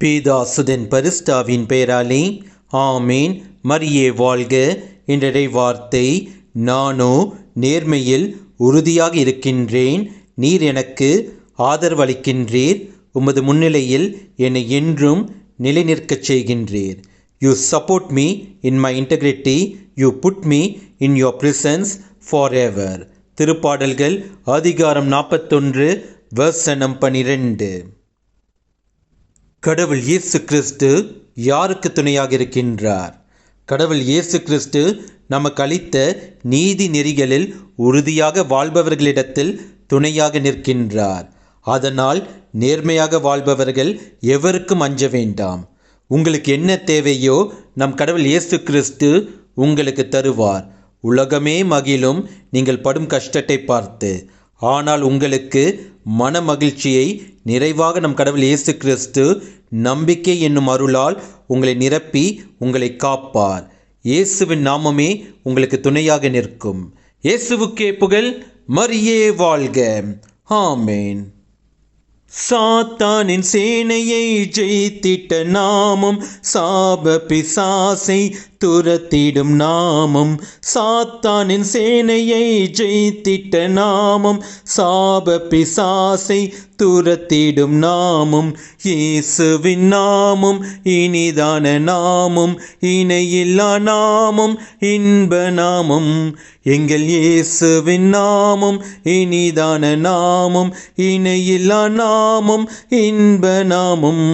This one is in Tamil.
பீதாசுதன் பரிஸ்டாவின் பெயராலே ஆமேன். மரியே வாழ்க. என்ற வார்த்தை, நானோ நேர்மையில் உறுதியாக இருக்கின்றேன். நீர் எனக்கு ஆதரவளிக்கின்றீர். உமது முன்னிலையில் என்னை என்றும் நிலைநிற்கச் செய்கின்றீர். You support me in my integrity. You put me in your presence for ever. திருப்பாடல்கள் அதிகாரம் 41 வசனம் 12. கடவுள் இயேசு கிறிஸ்து யாருக்கு துணையாக இருக்கின்றார்? கடவுள் இயேசு கிறிஸ்து நமக்கு அளித்த நீதி நெறிகளில் உறுதியாக வாழ்பவர்களிடத்தில் துணையாக நிற்கின்றார். அதனால் நேர்மையாக வாழ்பவர்கள் எவருக்கும் அஞ்ச வேண்டாம். உங்களுக்கு என்ன தேவையோ நம் கடவுள் இயேசு கிறிஸ்து உங்களுக்கு தருவார். உலகமே மகிழும் நீங்கள் படும் கஷ்டத்தை பார்த்து. ஆனால் உங்களுக்கு மன மகிழ்ச்சியை நிறைவாக நம் கடவுள் இயேசு கிறிஸ்து நம்பிக்கை என்னும் அருளால் உங்களை நிரப்பி உங்களை காப்பார். இயேசுவின் நாமமே உங்களுக்கு துணையாக நிற்கும். இயேசுவுக்கே புகழ். மரியே வாழ்க. ஆமேன். சாத்தானின் சேனையை ஜெயித்திட்ட நாமம், சாப பிசாசை துரத்திடும் நாமம். சாத்தானின் சேனையை ஜெயித்திட்ட நாமம், சாப பிசாசை துரத்திடும் நாமம். இயேசுவின் நாமம் இனிதான நாமம், இணையில்லா நாமம், இன்ப நாமம். எங்கள் இயேசுவின் நாமம் இனிதான நாமம், இணையில்லா நாமம், இன்ப நாமம்.